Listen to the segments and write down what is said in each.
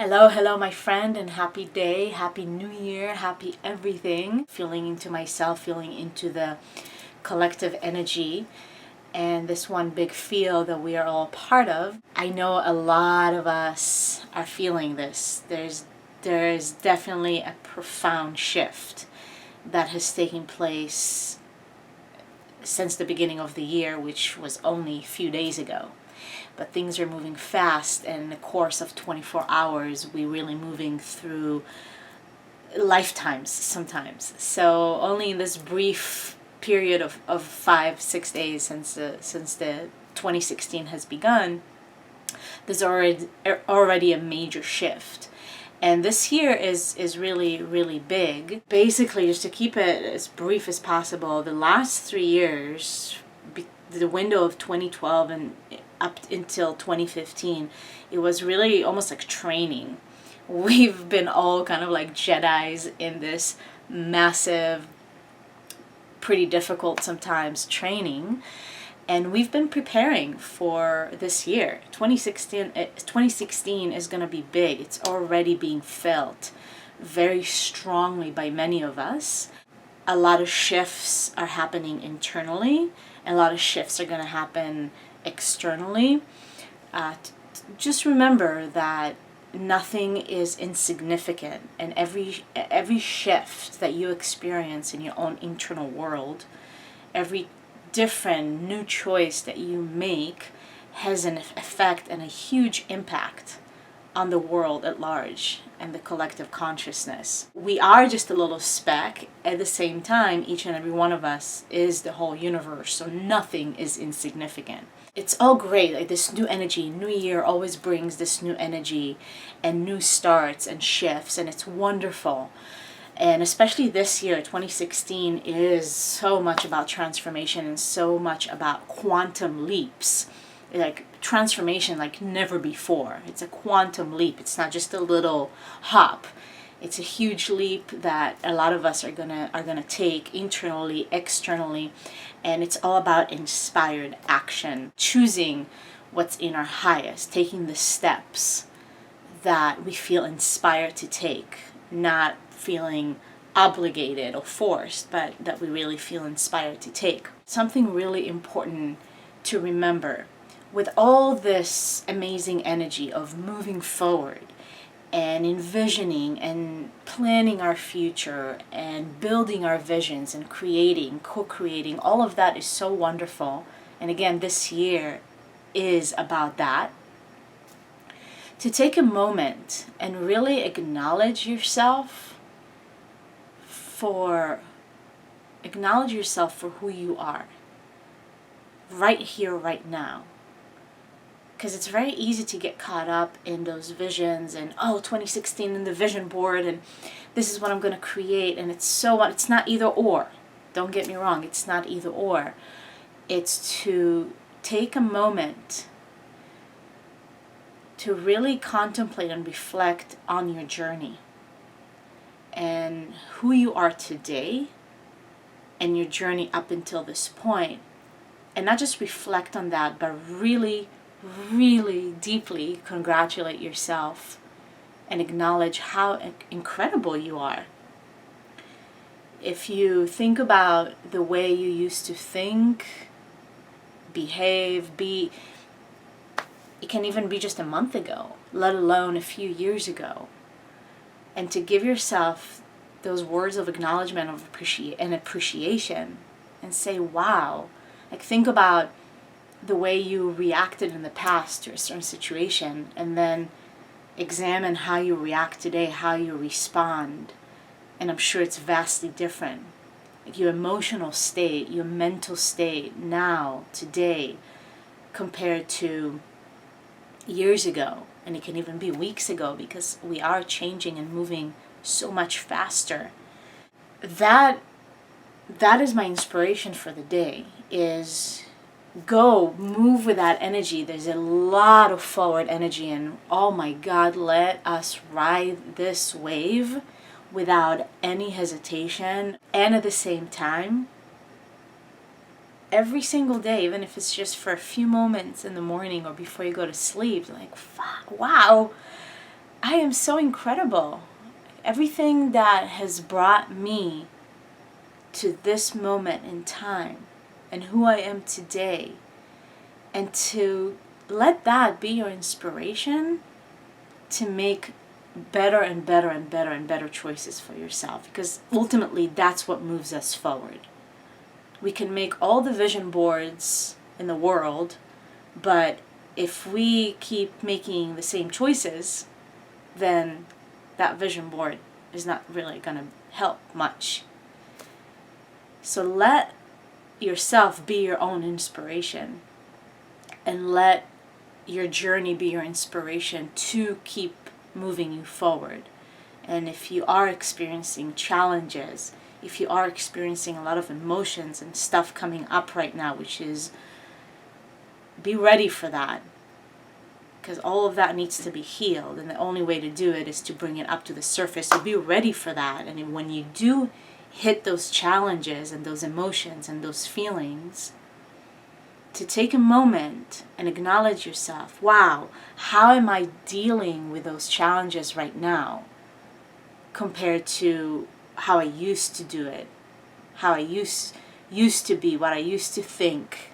Hello, my friend, and happy day, happy new year, happy everything. Feeling into myself, feeling into the collective energy, and this one big feel that we are all part of. I know a lot of us are feeling this. There's definitely a profound shift that has taken place since the beginning of the year, which was only a few days ago. But things are moving fast, and in the course of 24 hours, we're really moving through lifetimes sometimes. So only in this brief period of 5-6 days since the 2016 has begun, there's already a major shift. And this year is really, really big. Basically, just to keep it as brief as possible, the last 3 years, the window of 2012 and up until 2015, it was really almost like training. We've been all kind of like Jedis in this massive, pretty difficult sometimes training. And we've been preparing for this year. 2016 is going to be big. It's already being felt very strongly by many of us. A lot of shifts are happening internally. A lot of shifts are going to happen externally. Just remember that nothing is insignificant, and every shift that you experience in your own internal world, every different new choice that you make has an effect and a huge impact on the world at large and the collective consciousness. We are just a little speck. At the same time, each and every one of us is the whole universe, so nothing is insignificant. It's all great, like this new energy. New year always brings this new energy and new starts and shifts, and it's wonderful. And especially this year, 2016, is so much about transformation and so much about quantum leaps. Like transformation like never before. It's a quantum leap. It's not just a little hop. It's a huge leap that a lot of us are gonna take internally, externally, and it's all about inspired action, choosing what's in our highest, taking the steps that we feel inspired to take, not feeling obligated or forced, but that we really feel inspired to take. Something really important to remember. With all this amazing energy of moving forward and envisioning and planning our future and building our visions and creating, co-creating, all of that is so wonderful. And again, this year is about that. To take a moment and really acknowledge yourself for who you are right here, right now. Because it's very easy to get caught up in those visions and 2016 and the vision board and this is what I'm going to create, and it's not either or. Don't get me wrong, it's not either or. It's to take a moment to really contemplate and reflect on your journey and who you are today and your journey up until this point, and not just reflect on that, but really deeply congratulate yourself and acknowledge how incredible you are. If you think about the way you used to think, behave, be, it can even be just a month ago, let alone a few years ago. And to give yourself those words of acknowledgement of appreciation and say, wow, like think about the way you reacted in the past to a certain situation, and then examine how you react today, how you respond. And I'm sure it's vastly different. Like your emotional state, your mental state now, today, compared to years ago. And it can even be weeks ago, because we are changing and moving so much faster. That is my inspiration for the day, is go move with that energy. There's a lot of forward energy, and oh my God, let us ride this wave without any hesitation. And at the same time, every single day, even if it's just for a few moments in the morning or before you go to sleep, like, wow, I am so incredible. Everything that has brought me to this moment in time and who I am today, and to let that be your inspiration to make better and better and better and better choices for yourself, because ultimately that's what moves us forward. We can make all the vision boards in the world, but if we keep making the same choices, then that vision board is not really going to help much. So let yourself be your own inspiration, and let your journey be your inspiration to keep moving you forward. And if you are experiencing challenges, if you are experiencing a lot of emotions and stuff coming up right now, which is, be ready for that, because all of that needs to be healed, and the only way to do it is to bring it up to the surface. So be ready for that. And when you do hit those challenges and those emotions and those feelings, to take a moment and acknowledge yourself. Wow, how am I dealing with those challenges right now compared to how I used to do it, how I used to be, what I used to think,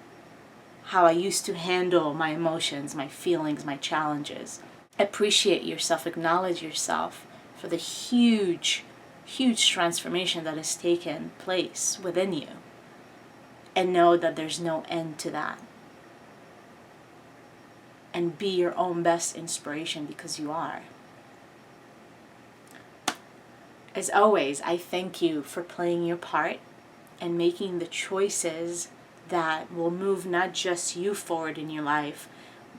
how I used to handle my emotions, my feelings, my challenges. Appreciate yourself, acknowledge yourself for the huge transformation that has taken place within you. And know that there's no end to that. And be your own best inspiration, because you are. As always, I thank you for playing your part and making the choices that will move not just you forward in your life,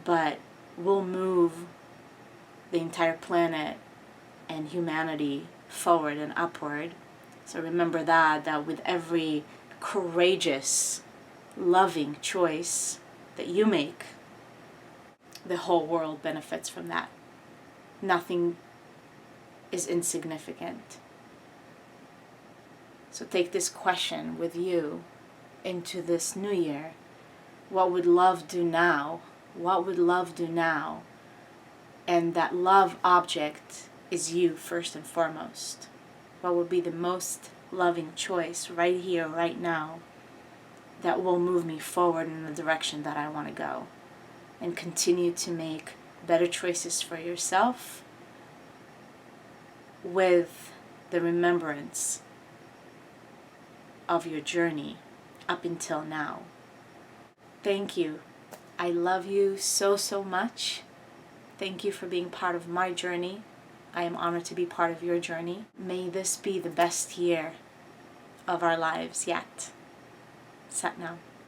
but will move the entire planet and humanity forward and upward. So remember that with every courageous, loving choice that you make, the whole world benefits from that. Nothing is insignificant. So take this question with you into this new year. What would love do now? What would love do now? And that love object is you first and foremost. What would be the most loving choice right here, right now, that will move me forward in the direction that I want to go? And continue to make better choices for yourself with the remembrance of your journey up until now. Thank you. I love you so, so much. Thank you for being part of my journey. I am honored to be part of your journey. May this be the best year of our lives yet. Sat Nam.